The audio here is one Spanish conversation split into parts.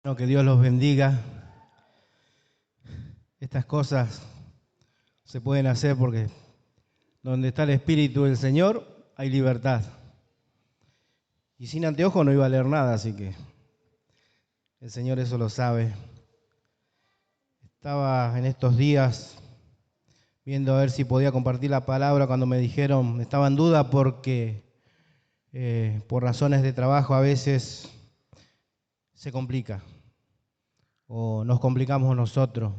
No, que Dios los bendiga. Estas cosas se pueden hacer porque donde está el Espíritu del Señor hay libertad. Y sin anteojos no iba a leer nada, así que el Señor eso lo sabe. Estaba en estos días viendo a ver si podía compartir la palabra cuando me dijeron, estaba en duda porque por razones de trabajo a veces se complica o nos complicamos nosotros.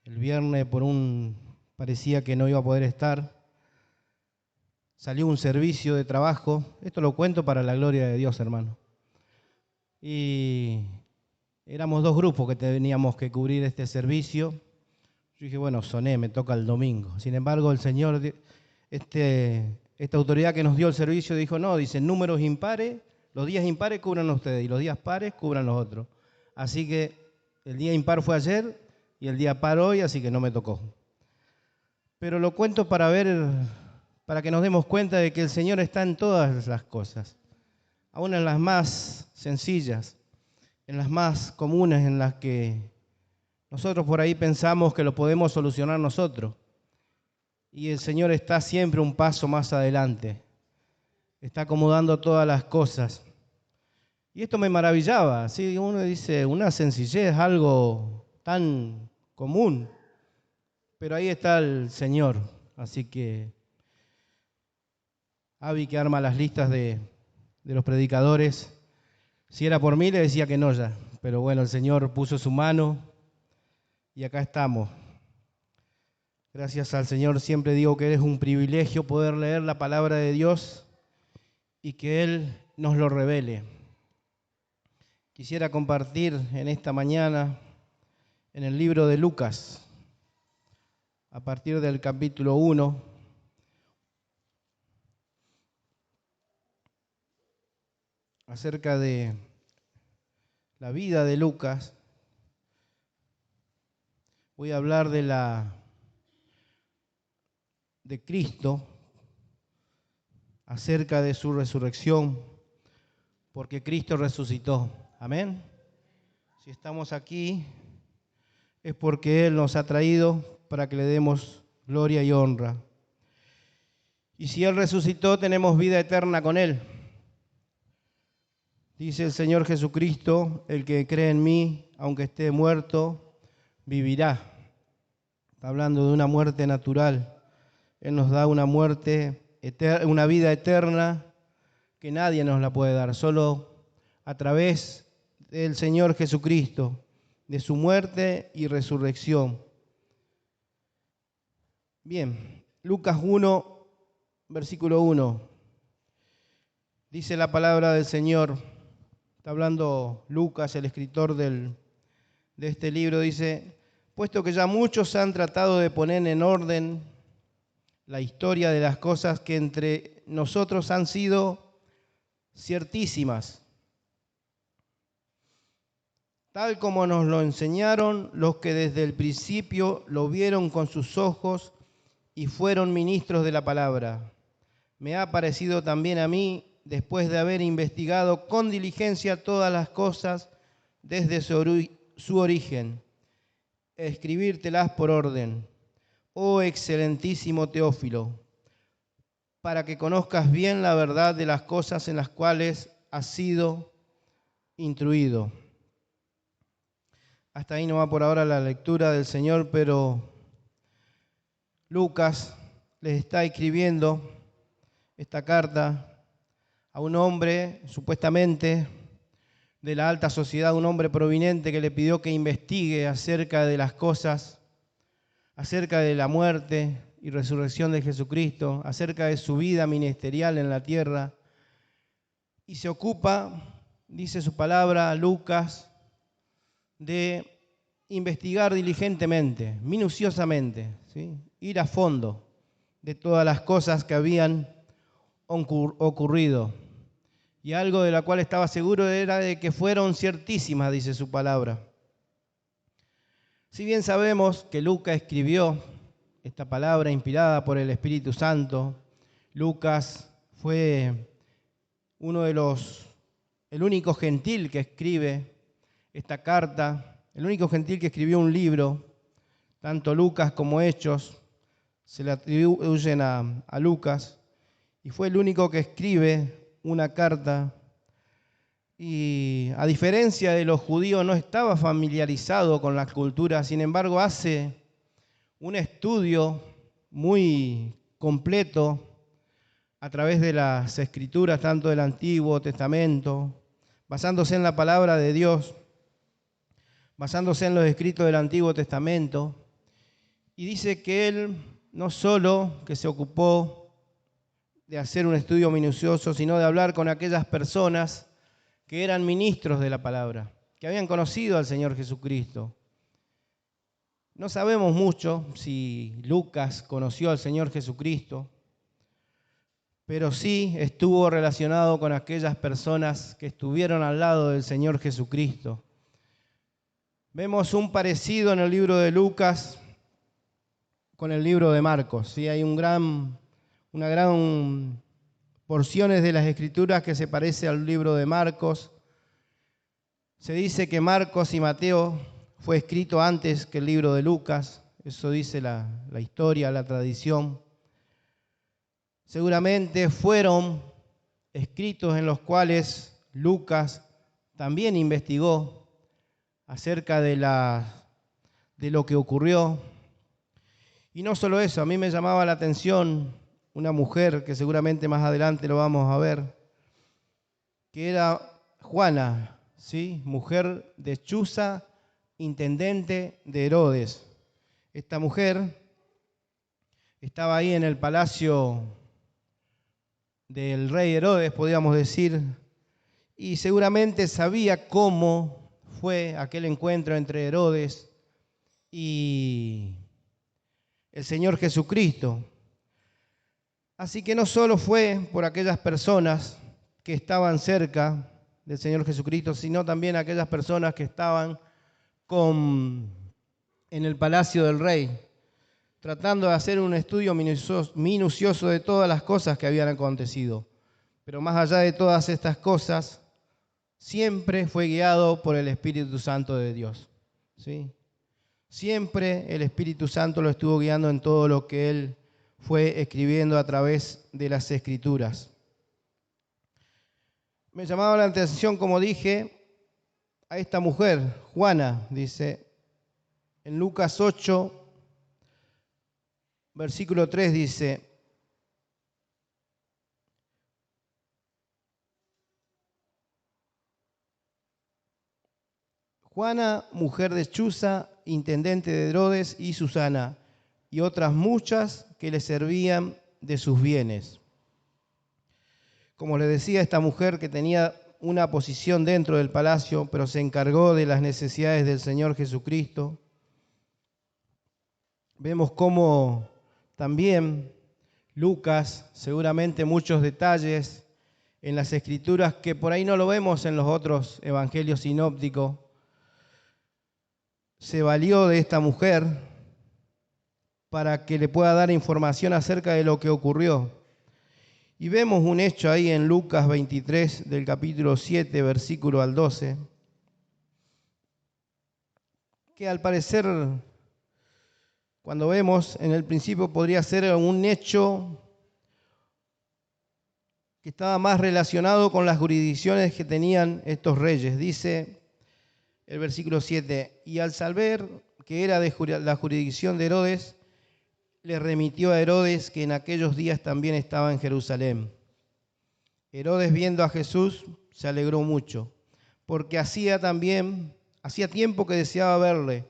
El viernes parecía que no iba a poder estar. Salió un servicio de trabajo. Esto lo cuento para la gloria de Dios, hermano. Y éramos dos grupos que teníamos que cubrir este servicio. Yo dije, bueno, me toca el domingo. Sin embargo, el Señor, esta autoridad que nos dio el servicio dijo, no, dice, números impares, los días impares cubran ustedes y los días pares cubran los otros. Así que el día impar fue ayer y el día par hoy, así que no me tocó. Pero lo cuento para que nos demos cuenta de que el Señor está en todas las cosas, aún en las más sencillas, en las más comunes, en las que nosotros por ahí pensamos que lo podemos solucionar nosotros. Y el Señor está siempre un paso más adelante, está acomodando todas las cosas. Y esto me maravillaba, ¿sí? Uno dice, una sencillez, algo tan común, pero ahí está el Señor. Así que Avi, que arma las listas de los predicadores, si era por mí le decía que no ya, pero bueno, el Señor puso su mano y acá estamos. Gracias al Señor siempre digo que es un privilegio poder leer la palabra de Dios y que Él nos lo revele. Quisiera compartir en esta mañana en el libro de Lucas, a partir del capítulo 1, acerca de la vida de Lucas. Voy a hablar de Cristo, acerca de su resurrección, porque Cristo resucitó. Amén. Si estamos aquí es porque Él nos ha traído para que le demos gloria y honra. Y si Él resucitó, tenemos vida eterna con Él. Dice el Señor Jesucristo, el que cree en mí, aunque esté muerto, vivirá. Está hablando de una muerte natural. Él nos da una una vida eterna que nadie nos la puede dar, solo a través del Señor Jesucristo, de su muerte y resurrección. Bien, Lucas 1, versículo 1. Dice la palabra del Señor, está hablando Lucas, el escritor de este libro, dice, puesto que ya muchos han tratado de poner en orden la historia de las cosas que entre nosotros han sido ciertísimas, tal como nos lo enseñaron los que desde el principio lo vieron con sus ojos y fueron ministros de la palabra. Me ha parecido también a mí, después de haber investigado con diligencia todas las cosas desde su origen, escribírtelas por orden, oh excelentísimo Teófilo, para que conozcas bien la verdad de las cosas en las cuales has sido instruido. Hasta ahí no va por ahora la lectura del Señor, pero Lucas les está escribiendo esta carta a un hombre supuestamente de la alta sociedad, un hombre prominente que le pidió que investigue acerca de las cosas, acerca de la muerte y resurrección de Jesucristo, acerca de su vida ministerial en la tierra. Y se ocupa, dice su palabra, Lucas, de investigar diligentemente, minuciosamente, ¿sí? Ir a fondo de todas las cosas que habían ocurrido. Y algo de la cual estaba seguro era de que fueron ciertísimas, dice su palabra. Si bien sabemos que Lucas escribió esta palabra inspirada por el Espíritu Santo, Lucas fue el único gentil que escribe esta carta, el único gentil que escribió un libro, tanto Lucas como Hechos, se le atribuyen a Lucas, y fue el único que escribe una carta. Y a diferencia de los judíos, no estaba familiarizado con la cultura, sin embargo, hace un estudio muy completo a través de las escrituras, tanto del Antiguo Testamento, basándose en la palabra de Dios, basándose en los escritos del Antiguo Testamento, y dice que él no solo que se ocupó de hacer un estudio minucioso, sino de hablar con aquellas personas que eran ministros de la palabra, que habían conocido al Señor Jesucristo. No sabemos mucho si Lucas conoció al Señor Jesucristo, pero sí estuvo relacionado con aquellas personas que estuvieron al lado del Señor Jesucristo. Vemos un parecido en el libro de Lucas con el libro de Marcos. ¿Sí? Hay una gran porciones de las Escrituras que se parece al libro de Marcos. Se dice que Marcos y Mateo fue escrito antes que el libro de Lucas. Eso dice la historia, la tradición. Seguramente fueron escritos en los cuales Lucas también investigó acerca de lo que ocurrió. Y no solo eso, a mí me llamaba la atención una mujer, que seguramente más adelante lo vamos a ver, que era Juana, ¿sí? Mujer de Chuza, intendente de Herodes. Esta mujer estaba ahí en el palacio del rey Herodes, podríamos decir, y seguramente sabía cómo fue aquel encuentro entre Herodes y el Señor Jesucristo. Así que no solo fue por aquellas personas que estaban cerca del Señor Jesucristo, sino también aquellas personas que estaban en el palacio del rey, tratando de hacer un estudio minucioso de todas las cosas que habían acontecido. Pero más allá de todas estas cosas, siempre fue guiado por el Espíritu Santo de Dios, ¿sí? Siempre el Espíritu Santo lo estuvo guiando en todo lo que él fue escribiendo a través de las Escrituras. Me llamaba la atención, como dije, a esta mujer, Juana, dice, en Lucas 8, versículo 3 dice: Juana, mujer de Chuza, intendente de Herodes, y Susana, y otras muchas que le servían de sus bienes. Como les decía, esta mujer que tenía una posición dentro del palacio, pero se encargó de las necesidades del Señor Jesucristo. Vemos cómo también Lucas, seguramente muchos detalles en las Escrituras que por ahí no lo vemos en los otros evangelios sinópticos, se valió de esta mujer para que le pueda dar información acerca de lo que ocurrió. Y vemos un hecho ahí en Lucas 23, del capítulo 7, versículo al 12, que al parecer, cuando vemos en el principio, podría ser un hecho que estaba más relacionado con las jurisdicciones que tenían estos reyes. Dice el versículo 7, y al saber que era de la jurisdicción de Herodes, le remitió a Herodes, que en aquellos días también estaba en Jerusalén. Herodes, viendo a Jesús, se alegró mucho, porque hacía tiempo que deseaba verle,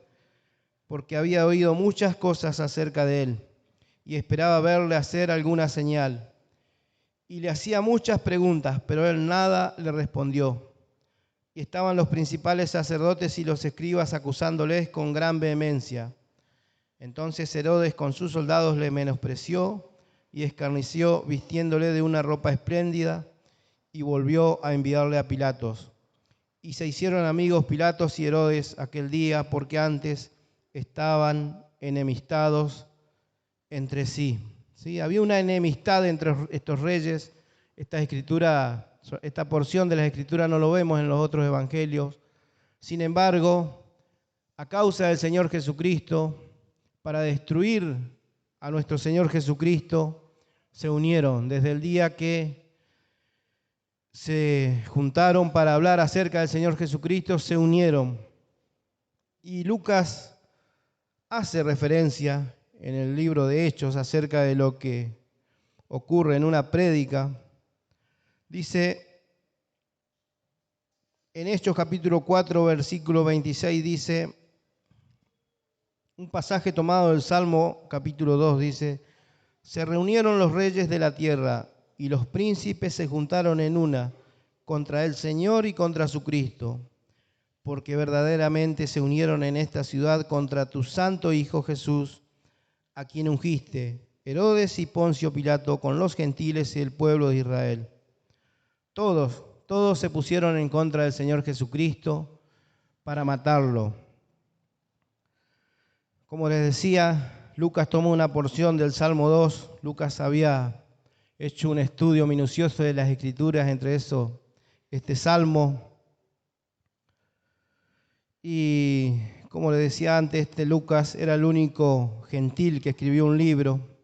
porque había oído muchas cosas acerca de él, y esperaba verle hacer alguna señal. Y le hacía muchas preguntas, pero él nada le respondió. Y estaban los principales sacerdotes y los escribas acusándoles con gran vehemencia. Entonces Herodes con sus soldados le menospreció y escarneció, vistiéndole de una ropa espléndida, y volvió a enviarle a Pilatos. Y se hicieron amigos Pilatos y Herodes aquel día, porque antes estaban enemistados entre sí. ¿Sí? Había una enemistad entre estos reyes. Esta porción de las Escrituras no lo vemos en los otros evangelios. Sin embargo, a causa del Señor Jesucristo, para destruir a nuestro Señor Jesucristo, se unieron desde el día que se juntaron para hablar acerca del Señor Jesucristo, se unieron. Y Lucas hace referencia en el libro de Hechos acerca de lo que ocurre en una prédica. Dice, en Hechos capítulo 4, versículo 26, dice, un pasaje tomado del Salmo capítulo 2, dice, se reunieron los reyes de la tierra y los príncipes se juntaron en una contra el Señor y contra su Cristo, porque verdaderamente se unieron en esta ciudad contra tu santo Hijo Jesús, a quien ungiste, Herodes y Poncio Pilato, con los gentiles y el pueblo de Israel. Todos se pusieron en contra del Señor Jesucristo para matarlo. Como les decía, Lucas tomó una porción del Salmo 2. Lucas había hecho un estudio minucioso de las Escrituras, entre eso este Salmo. Y como les decía antes, Lucas era el único gentil que escribió un libro.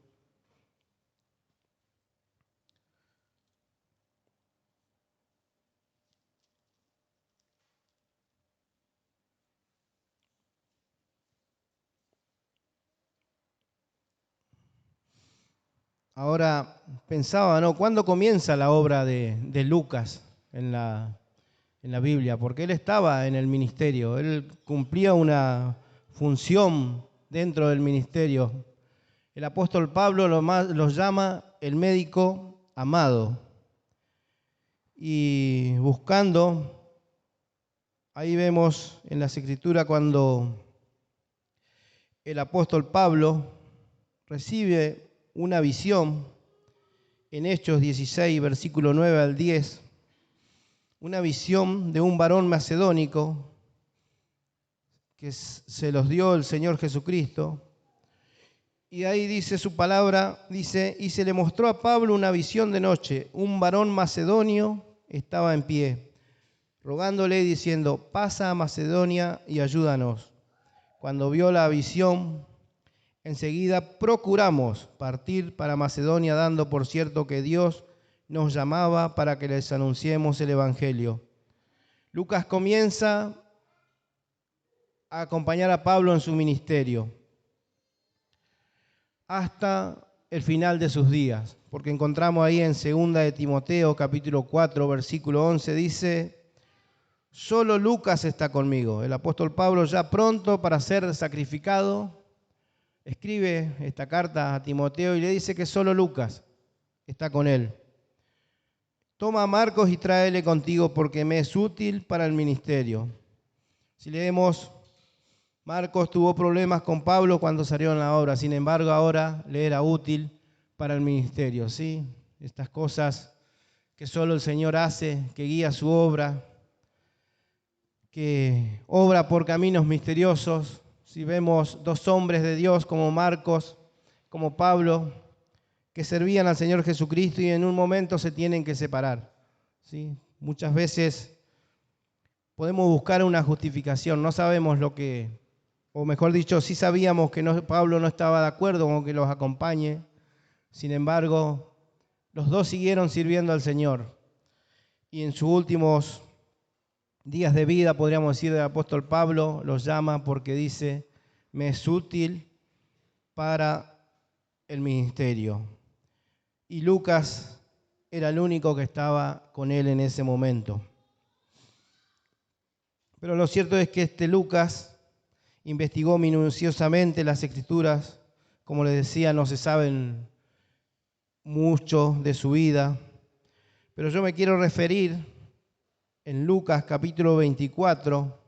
Ahora pensaba, ¿no? ¿Cuándo comienza la obra de Lucas en la Biblia? Porque él estaba en el ministerio, él cumplía una función dentro del ministerio. El apóstol Pablo los llama el médico amado. Y buscando, ahí vemos en las Escrituras cuando el apóstol Pablo recibe una visión en Hechos 16, versículo 9 al 10, una visión de un varón macedónico que se los dio el Señor Jesucristo. Y ahí dice su palabra, dice, y se le mostró a Pablo una visión de noche. Un varón macedonio estaba en pie, rogándole y diciendo, pasa a Macedonia y ayúdanos. Cuando vio la visión, enseguida procuramos partir para Macedonia, dando por cierto que Dios nos llamaba para que les anunciemos el Evangelio. Lucas comienza a acompañar a Pablo en su ministerio hasta el final de sus días, porque encontramos ahí en 2 de Timoteo capítulo 4 versículo 11, dice, solo Lucas está conmigo. El apóstol Pablo, ya pronto para ser sacrificado, escribe esta carta a Timoteo y le dice que solo Lucas está con él. Toma a Marcos y tráele contigo porque me es útil para el ministerio. Si leemos, Marcos tuvo problemas con Pablo cuando salió en la obra, sin embargo ahora le era útil para el ministerio, ¿sí? Estas cosas que solo el Señor hace, que guía su obra, que obra por caminos misteriosos. Si vemos dos hombres de Dios como Marcos, como Pablo, que servían al Señor Jesucristo y en un momento se tienen que separar, ¿sí? Muchas veces podemos buscar una justificación, no sabemos lo que, o mejor dicho, sí sabíamos que Pablo no estaba de acuerdo con que los acompañe, sin embargo, los dos siguieron sirviendo al Señor. Y en sus últimos días de vida, podríamos decir, del apóstol Pablo, los llama porque dice, me es útil para el ministerio. Y Lucas era el único que estaba con él en ese momento. Pero lo cierto es que Lucas investigó minuciosamente las Escrituras. Como les decía, no se saben mucho de su vida. Pero yo me quiero referir en Lucas capítulo 24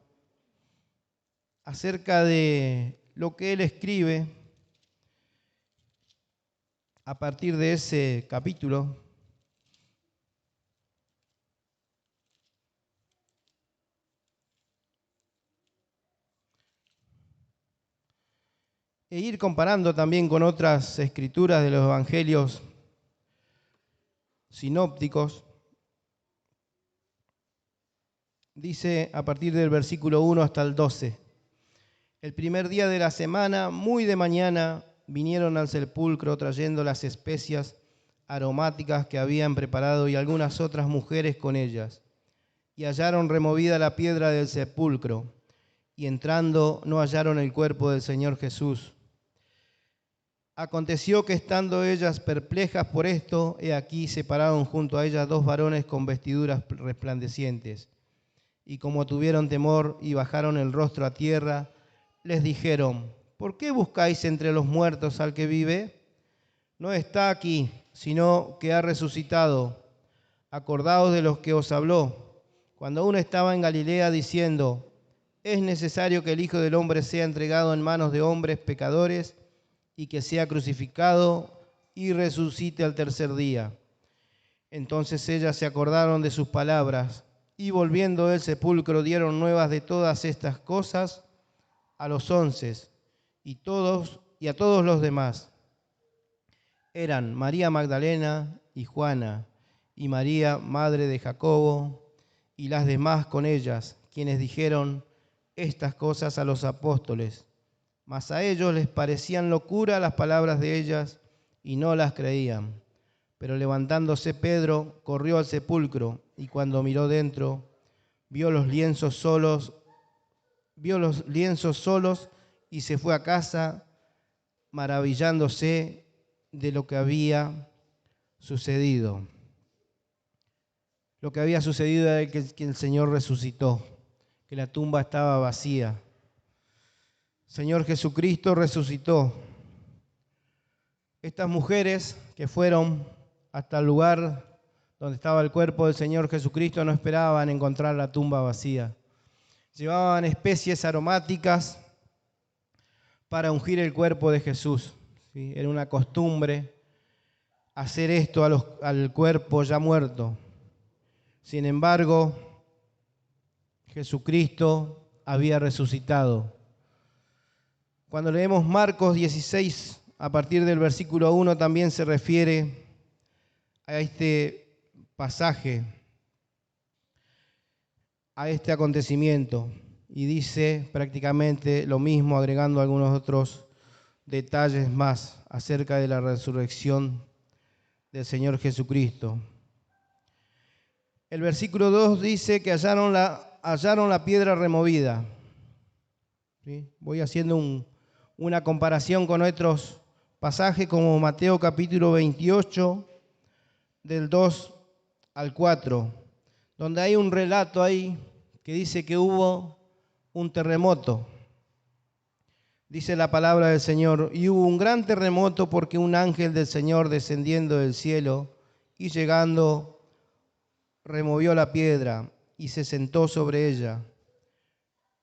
acerca de lo que él escribe a partir de ese capítulo. E ir comparando también con otras escrituras de los evangelios sinópticos. dice a partir del versículo 1 hasta el 12. El primer día de la semana, muy de mañana, vinieron al sepulcro trayendo las especias aromáticas que habían preparado y algunas otras mujeres con ellas. Y hallaron removida la piedra del sepulcro, y entrando no hallaron el cuerpo del Señor Jesús. Aconteció que estando ellas perplejas por esto, he aquí se pararon junto a ellas dos varones con vestiduras resplandecientes. Y como tuvieron temor y bajaron el rostro a tierra, les dijeron: ¿por qué buscáis entre los muertos al que vive? No está aquí, sino que ha resucitado. Acordaos de los que os habló, cuando aún estaba en Galilea, diciendo: es necesario que el Hijo del Hombre sea entregado en manos de hombres pecadores, y que sea crucificado y resucite al tercer día. Entonces ellas se acordaron de sus palabras, y volviendo del sepulcro dieron nuevas de todas estas cosas a los 11 y a todos los demás. Eran María Magdalena y Juana, y María, madre de Jacobo, y las demás con ellas, quienes dijeron estas cosas a los apóstoles. Mas a ellos les parecían locura las palabras de ellas, y no las creían. Pero levantándose Pedro, corrió al sepulcro, y cuando miró dentro, vio los lienzos solos, y se fue a casa, maravillándose de lo que había sucedido. Lo que había sucedido era que el Señor resucitó, que la tumba estaba vacía. Señor Jesucristo resucitó. Estas mujeres que fueron hasta el lugar donde estaba el cuerpo del Señor Jesucristo no esperaban encontrar la tumba vacía. Llevaban especies aromáticas para ungir el cuerpo de Jesús. ¿Sí? Era una costumbre hacer esto al cuerpo ya muerto. Sin embargo, Jesucristo había resucitado. Cuando leemos Marcos 16, a partir del versículo 1, también se refiere a este pasaje, a este acontecimiento, y dice prácticamente lo mismo, agregando algunos otros detalles más acerca de la resurrección del Señor Jesucristo. El versículo 2 dice que hallaron la piedra removida. ¿Sí? Voy haciendo una comparación con otros pasajes como Mateo capítulo 28, del 2 al 4, donde hay un relato ahí que dice que hubo un terremoto. Dice la palabra del Señor: y hubo un gran terremoto porque un ángel del Señor descendiendo del cielo y llegando removió la piedra y se sentó sobre ella.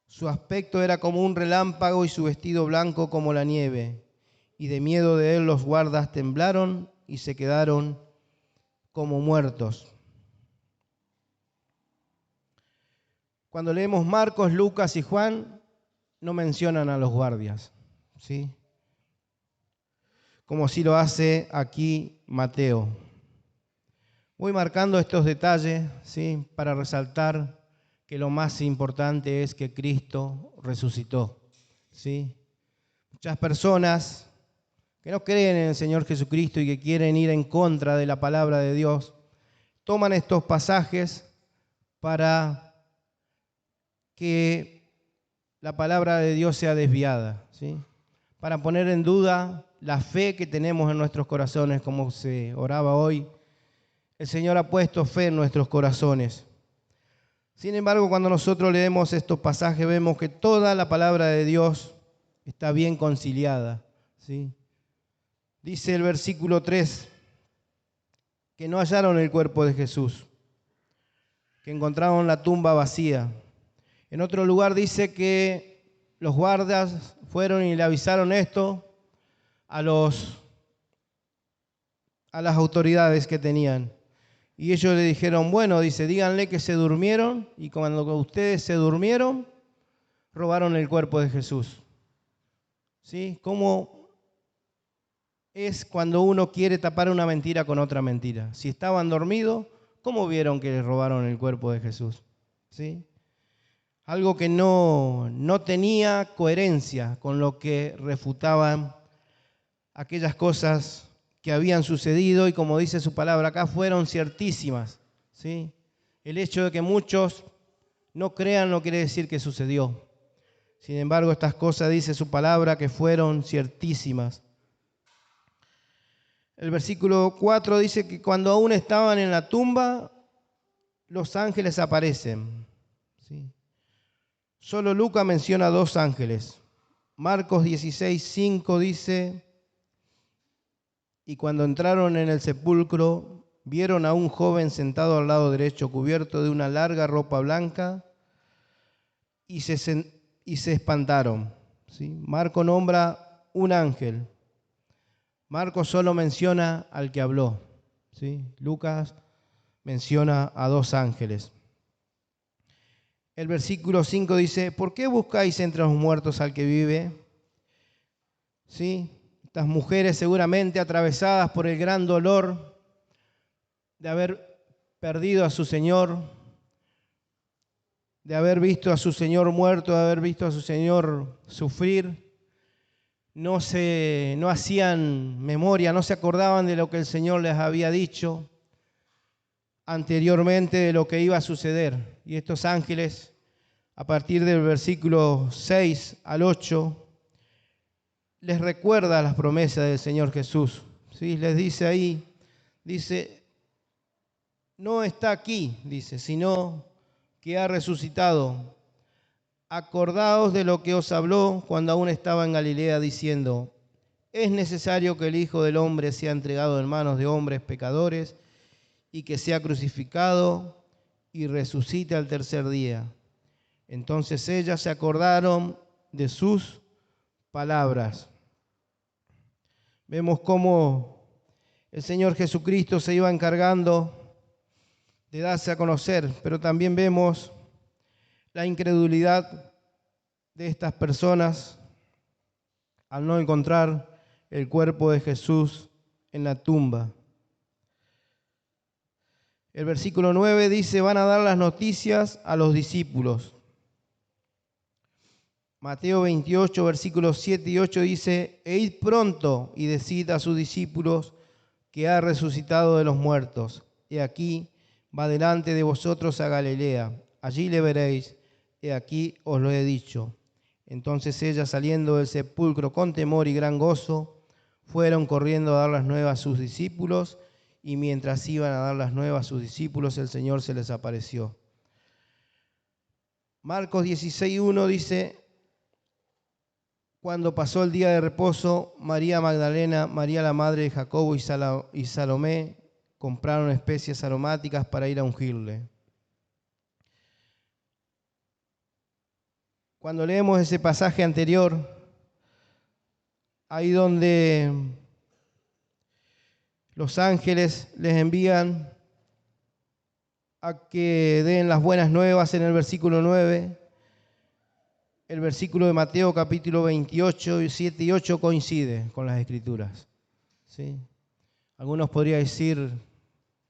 Su aspecto era como un relámpago y su vestido blanco como la nieve. Y de miedo de él los guardas temblaron y se quedaron como muertos. Cuando leemos Marcos, Lucas y Juan, no mencionan a los guardias, ¿sí? Como sí lo hace aquí Mateo. Voy marcando estos detalles, ¿sí?, para resaltar que lo más importante es que Cristo resucitó, ¿sí? Muchas personas que no creen en el Señor Jesucristo y que quieren ir en contra de la palabra de Dios, toman estos pasajes para que la palabra de Dios sea desviada, ¿sí?, para poner en duda la fe que tenemos en nuestros corazones, como se oraba hoy. El Señor ha puesto fe en nuestros corazones. Sin embargo, cuando nosotros leemos estos pasajes, vemos que toda la palabra de Dios está bien conciliada, ¿sí? Dice el versículo 3 que no hallaron el cuerpo de Jesús, que encontraron la tumba vacía. En otro lugar dice que los guardias fueron y le avisaron esto a las autoridades que tenían. Y ellos le dijeron: bueno, dice, díganle que se durmieron, y cuando ustedes se durmieron, robaron el cuerpo de Jesús. ¿Sí? ¿Cómo es cuando uno quiere tapar una mentira con otra mentira? Si estaban dormidos, ¿cómo vieron que les robaron el cuerpo de Jesús? ¿Sí? algo que no tenía coherencia con lo que refutaban aquellas cosas que habían sucedido y, como dice su palabra acá, fueron ciertísimas, ¿sí? El hecho de que muchos no crean no quiere decir que sucedió. Sin embargo, estas cosas, dice su palabra, que fueron ciertísimas. El versículo 4 dice que cuando aún estaban en la tumba, los ángeles aparecen, ¿sí? Solo Lucas menciona 2 ángeles. Marcos 16:5 dice: y cuando entraron en el sepulcro, vieron a un joven sentado al lado derecho, cubierto de una larga ropa blanca, y se espantaron, ¿sí? Marco nombra un ángel. Marcos solo menciona al que habló, ¿sí? Lucas menciona a 2 ángeles. El versículo 5 dice: ¿por qué buscáis entre los muertos al que vive? ¿Sí? Estas mujeres, seguramente atravesadas por el gran dolor de haber perdido a su Señor, de haber visto a su Señor muerto, de haber visto a su Señor sufrir, no hacían memoria, no se acordaban de lo que el Señor les había dicho anteriormente, de lo que iba a suceder. Y estos ángeles, a partir del versículo 6 al 8, les recuerda las promesas del Señor Jesús, ¿sí? Les dice ahí, dice, no está aquí, dice, sino que ha resucitado. Acordaos de lo que os habló cuando aún estaba en Galilea, diciendo: es necesario que el Hijo del Hombre sea entregado en manos de hombres pecadores y que sea crucificado y resucite al tercer día. Entonces ellas se acordaron de sus palabras. Vemos cómo el Señor Jesucristo se iba encargando de darse a conocer, pero también vemos la incredulidad de estas personas al no encontrar el cuerpo de Jesús en la tumba. El versículo 9 dice: van a dar las noticias a los discípulos. Mateo 28, versículos 7 y 8 dice: e id pronto y decid a sus discípulos que ha resucitado de los muertos. He aquí, va delante de vosotros a Galilea. Allí le veréis. He aquí os lo he dicho. Entonces ellas, saliendo del sepulcro con temor y gran gozo, fueron corriendo a dar las nuevas a sus discípulos, y mientras iban a dar las nuevas a sus discípulos, el Señor se les apareció. Marcos 16:1 dice: cuando pasó el día de reposo, María Magdalena, María la madre de Jacobo y Salomé compraron especias aromáticas para ir a ungirle. Cuando leemos ese pasaje anterior, ahí donde los ángeles les envían a que den las buenas nuevas en el versículo 9, el versículo de Mateo capítulo 28, 7 y 8 coincide con las Escrituras, ¿sí? Algunos podrían decir,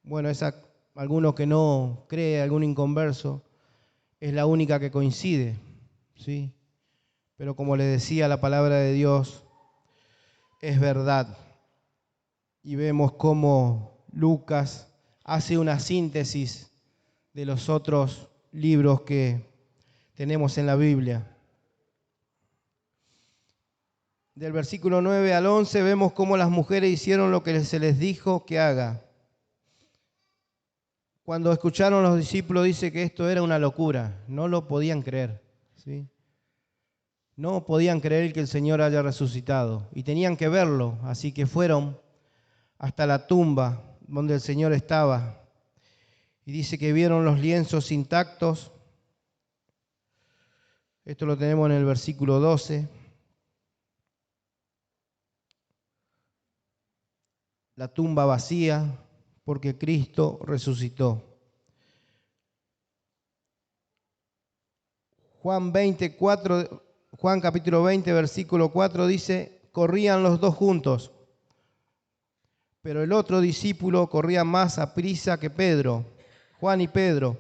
bueno, alguno que no cree, algún inconverso, es la única que coincide, ¿sí? Pero como les decía, la palabra de Dios es verdad. Y vemos cómo Lucas hace una síntesis de los otros libros que tenemos en la Biblia. Del versículo 9 al 11 vemos cómo las mujeres hicieron lo que se les dijo que haga. Cuando escucharon los discípulos, dice que esto era una locura, no lo podían creer, ¿sí? No podían creer que el Señor haya resucitado y tenían que verlo, así que fueron hasta la tumba donde el Señor estaba. Y dice que vieron los lienzos intactos. Esto lo tenemos en el versículo 12. La tumba vacía porque Cristo resucitó. Juan capítulo 20, versículo 4 dice: corrían los dos juntos, pero el otro discípulo corría más aprisa que Pedro, Juan y Pedro.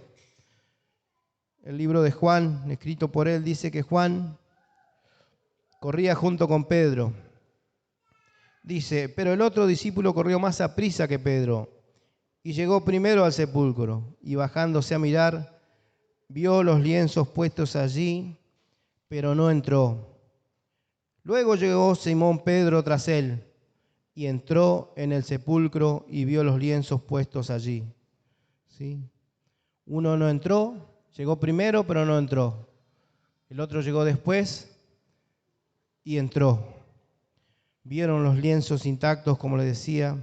el libro de Juan, escrito por él, dice que Juan corría junto con Pedro. Dice, pero el otro discípulo corrió más aprisa que Pedro y llegó primero al sepulcro, y bajándose a mirar, vio los lienzos puestos allí, pero no entró. Luego llegó Simón Pedro tras él, y entró en el sepulcro y vio los lienzos puestos allí. ¿Sí? Uno no entró, llegó primero, pero no entró. El otro llegó después y entró. Vieron los lienzos intactos, como les decía,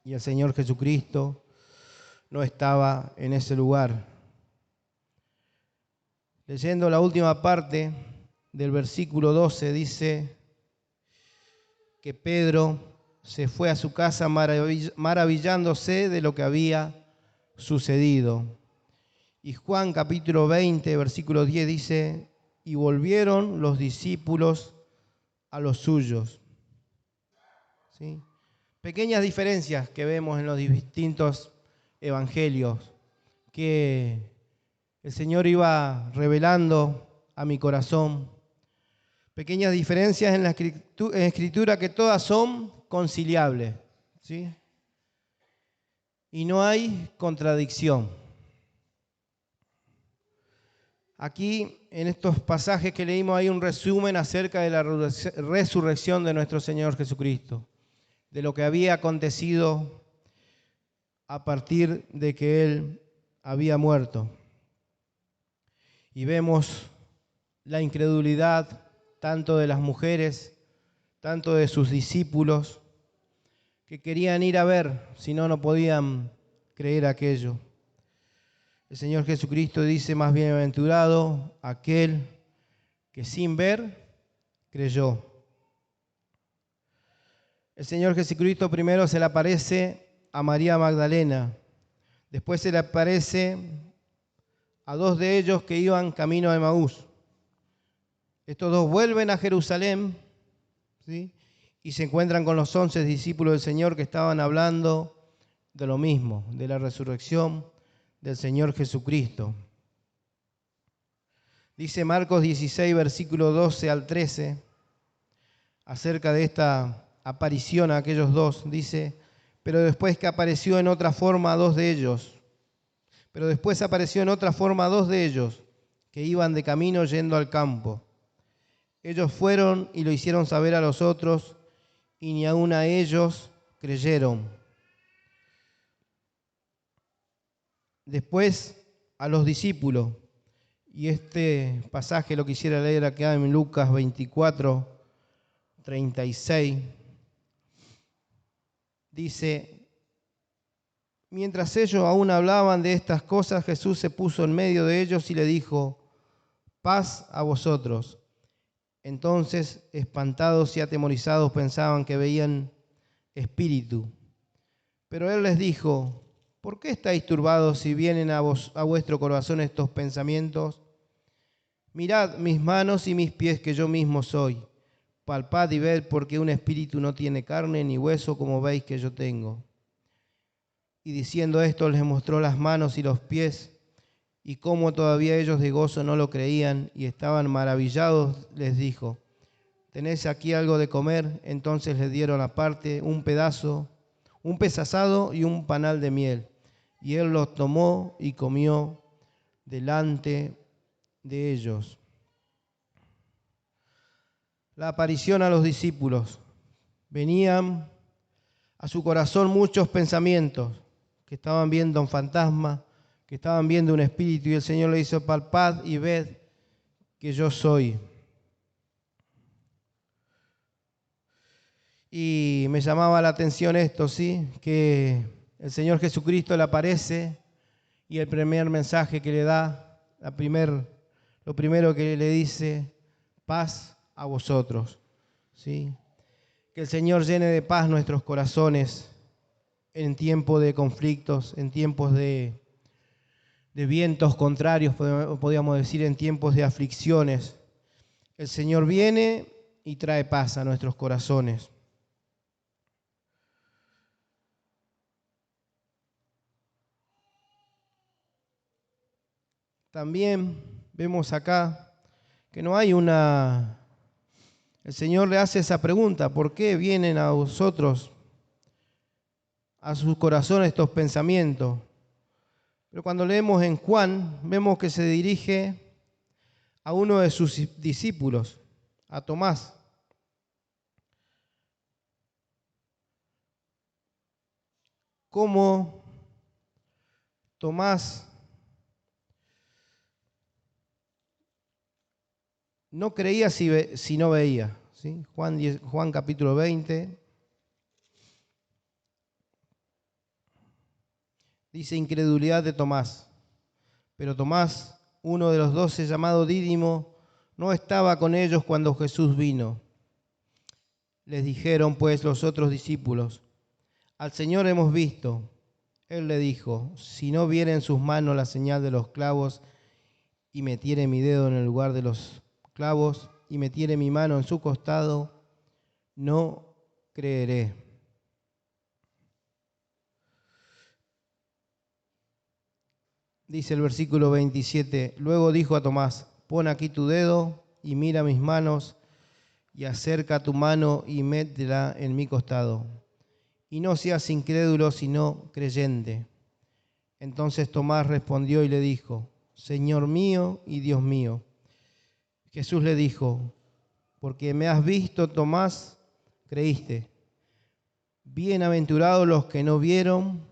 y el Señor Jesucristo no estaba en ese lugar. Leyendo la última parte del versículo 12, dice que Pedro se fue a su casa maravillándose de lo que había sucedido. Y Juan capítulo 20, versículo 10 dice, y volvieron los discípulos a los suyos. ¿Sí? Pequeñas diferencias que vemos en los distintos evangelios, que el Señor iba revelando a mi corazón. Pequeñas diferencias en la escritura que todas son conciliables, ¿sí? Y no hay contradicción. Aquí, en estos pasajes que leímos, hay un resumen acerca de la resurrección de nuestro Señor Jesucristo, de lo que había acontecido a partir de que Él había muerto. Y vemos la incredulidad tanto de las mujeres, tanto de sus discípulos, que querían ir a ver, si no, no podían creer aquello. El Señor Jesucristo dice, más bienaventurado aquel que sin ver creyó. El Señor Jesucristo primero se le aparece a María Magdalena, después se le aparece a dos de ellos que iban camino a Emaús. Estos dos vuelven a Jerusalén, ¿sí? Y se encuentran con los 11 discípulos del Señor que estaban hablando de lo mismo, de la resurrección del Señor Jesucristo. Dice Marcos 16, versículo 12 al 13, acerca de esta aparición a aquellos dos, dice, pero después apareció en otra forma a dos de ellos, que iban de camino yendo al campo. Ellos fueron y lo hicieron saber a los otros, y ni aun a ellos creyeron. Después a los discípulos, y este pasaje lo quisiera leer acá en Lucas 24, 36, dice, mientras ellos aún hablaban de estas cosas, Jesús se puso en medio de ellos y le dijo, paz a vosotros. Entonces, espantados y atemorizados, pensaban que veían espíritu. Pero él les dijo, ¿por qué estáis turbados si vienen a vuestro corazón estos pensamientos? Mirad mis manos y mis pies, que yo mismo soy. Palpad y ved, porque un espíritu no tiene carne ni hueso, como veis que yo tengo. Y diciendo esto, les mostró las manos y los pies, y como todavía ellos de gozo no lo creían y estaban maravillados, les dijo, ¿tenéis aquí algo de comer? Entonces les dieron aparte un pez asado y un panal de miel. Y él los tomó y comió delante de ellos. La aparición a los discípulos. Venían a su corazón muchos pensamientos, que estaban viendo un fantasma, que estaban viendo un espíritu, y el Señor le hizo palpad y ved que yo soy. Y me llamaba la atención esto, ¿sí? Que el Señor Jesucristo le aparece y el primer mensaje que le da, lo primero que le dice, paz a vosotros, ¿sí? Que el Señor llene de paz nuestros corazones en tiempos de conflictos, en tiempos de vientos contrarios, podríamos decir, en tiempos de aflicciones. El Señor viene y trae paz a nuestros corazones. también vemos acá que no hay una... El Señor le hace esa pregunta, ¿por qué vienen a vosotros, a su corazón estos pensamientos? Pero cuando leemos en Juan, vemos que se dirige a uno de sus discípulos, a Tomás. Cómo Tomás no creía si no veía. ¿Sí? Juan capítulo 20. Dice incredulidad de Tomás. Pero Tomás, uno de los 12, llamado Dídimo, no estaba con ellos cuando Jesús vino. Les dijeron pues los otros discípulos: al Señor hemos visto. Él le dijo: si no viera en sus manos la señal de los clavos, y metiere mi dedo en el lugar de los clavos, y metiere mi mano en su costado, no creeré. Dice el versículo 27, luego dijo a Tomás: pon aquí tu dedo y mira mis manos, y acerca tu mano y métela en mi costado. Y no seas incrédulo, sino creyente. Entonces Tomás respondió y le dijo: Señor mío y Dios mío. Jesús le dijo: porque me has visto, Tomás, creíste. Bienaventurados los que no vieron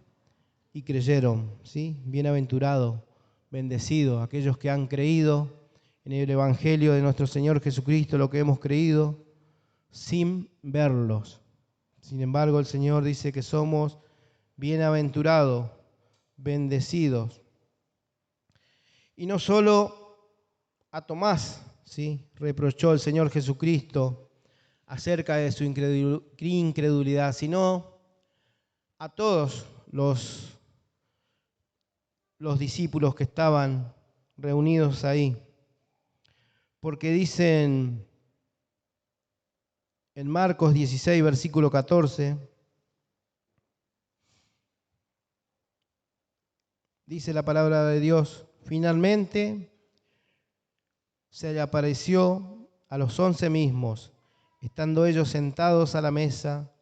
y creyeron, ¿sí? Bienaventurado, bendecido, aquellos que han creído en el Evangelio de nuestro Señor Jesucristo, lo que hemos creído, sin verlos. Sin embargo, el Señor dice que somos bienaventurados, bendecidos. Y no solo a Tomás, ¿sí?, reprochó el Señor Jesucristo acerca de su incredulidad, sino a todos los discípulos que estaban reunidos ahí. Porque dicen en Marcos 16, versículo 14, dice la palabra de Dios: finalmente se le apareció a los 11 mismos, estando ellos sentados a la mesa,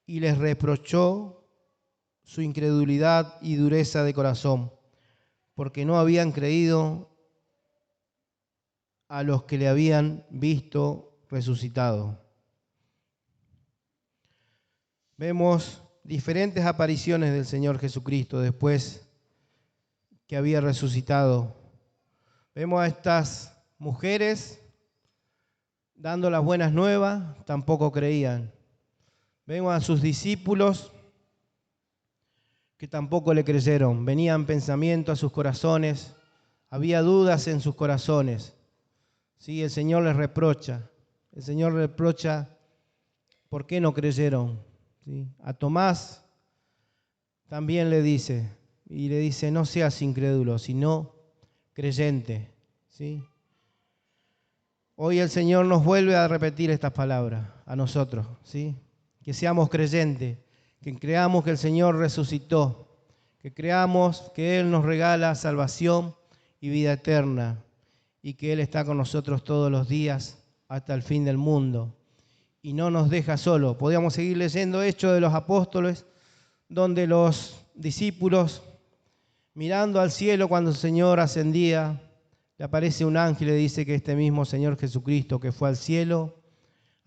y les reprochó su incredulidad y dureza de corazón, porque no habían creído a los que le habían visto resucitado. Vemos diferentes apariciones del Señor Jesucristo después que había resucitado. Vemos a estas mujeres dando las buenas nuevas, tampoco creían. Vemos a sus discípulos que tampoco le creyeron. Venían pensamientos a sus corazones, había dudas en sus corazones. Sí, el Señor les reprocha. El Señor reprocha por qué no creyeron. ¿Sí? A Tomás también le dice, no seas incrédulo, sino creyente. ¿Sí? Hoy el Señor nos vuelve a repetir estas palabras a nosotros, ¿sí? Que seamos creyentes, que creamos que el Señor resucitó, que creamos que Él nos regala salvación y vida eterna, y que Él está con nosotros todos los días hasta el fin del mundo, y no nos deja solo. Podríamos seguir leyendo Hechos de los Apóstoles, donde los discípulos, mirando al cielo cuando el Señor ascendía, le aparece un ángel y le dice que este mismo Señor Jesucristo que fue al cielo,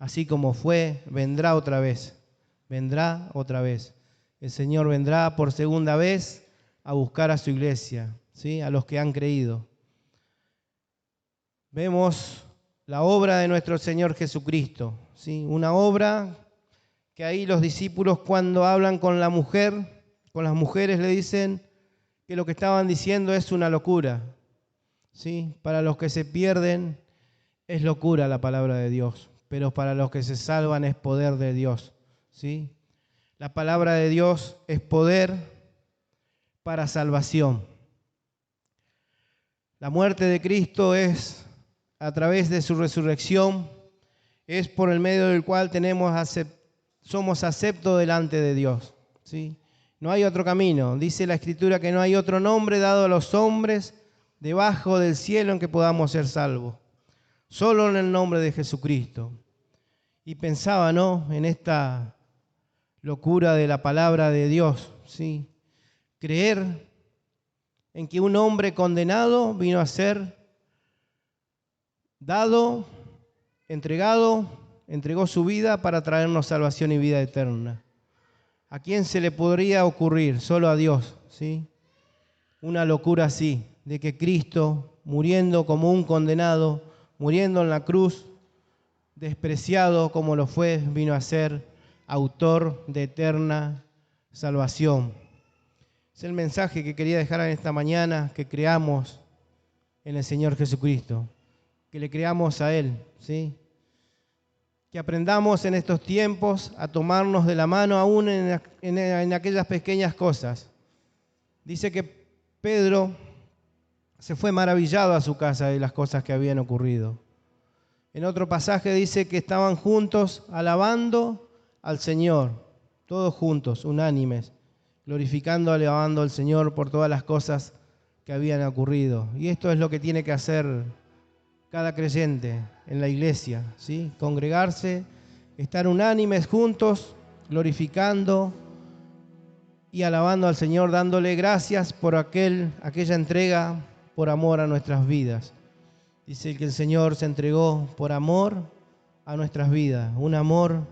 así como fue, vendrá otra vez. Vendrá otra vez. El Señor vendrá por segunda vez a buscar a su iglesia, ¿sí?, a los que han creído. Vemos la obra de nuestro Señor Jesucristo, ¿sí? Una obra que ahí los discípulos, cuando hablan con la mujer, con las mujeres, le dicen que lo que estaban diciendo es una locura. ¿Sí? Para los que se pierden es locura la palabra de Dios, pero para los que se salvan es poder de Dios. ¿Sí? La palabra de Dios es poder para salvación. La muerte de Cristo es a través de su resurrección, es por el medio del cual somos aceptos delante de Dios. ¿Sí? No hay otro camino. Dice la Escritura que no hay otro nombre dado a los hombres debajo del cielo en que podamos ser salvos. Solo en el nombre de Jesucristo. Y pensaba, ¿no?, en esta locura de la palabra de Dios, ¿sí? Creer en que un hombre condenado vino a ser dado, entregó su vida para traernos salvación y vida eterna. ¿A quién se le podría ocurrir? Solo a Dios, ¿sí? Una locura así, de que Cristo, muriendo como un condenado, muriendo en la cruz, despreciado como lo fue, vino a ser autor de eterna salvación. Es el mensaje que quería dejar en esta mañana, que creamos en el Señor Jesucristo, que le creamos a Él, ¿sí? Que aprendamos en estos tiempos a tomarnos de la mano aún en aquellas pequeñas cosas. Dice que Pedro se fue maravillado a su casa de las cosas que habían ocurrido. En otro pasaje dice que estaban juntos alabando al Señor, todos juntos, unánimes, glorificando, alabando al Señor por todas las cosas que habían ocurrido. Y esto es lo que tiene que hacer cada creyente en la iglesia, ¿sí? Congregarse, estar unánimes juntos, glorificando y alabando al Señor, dándole gracias por aquella entrega por amor a nuestras vidas. Dice que el Señor se entregó por amor a nuestras vidas, un amor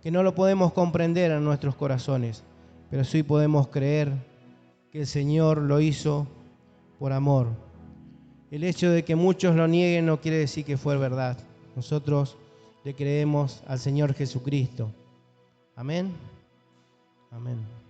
que no lo podemos comprender en nuestros corazones, pero sí podemos creer que el Señor lo hizo por amor. El hecho de que muchos lo nieguen no quiere decir que fue verdad. Nosotros le creemos al Señor Jesucristo. Amén. Amén.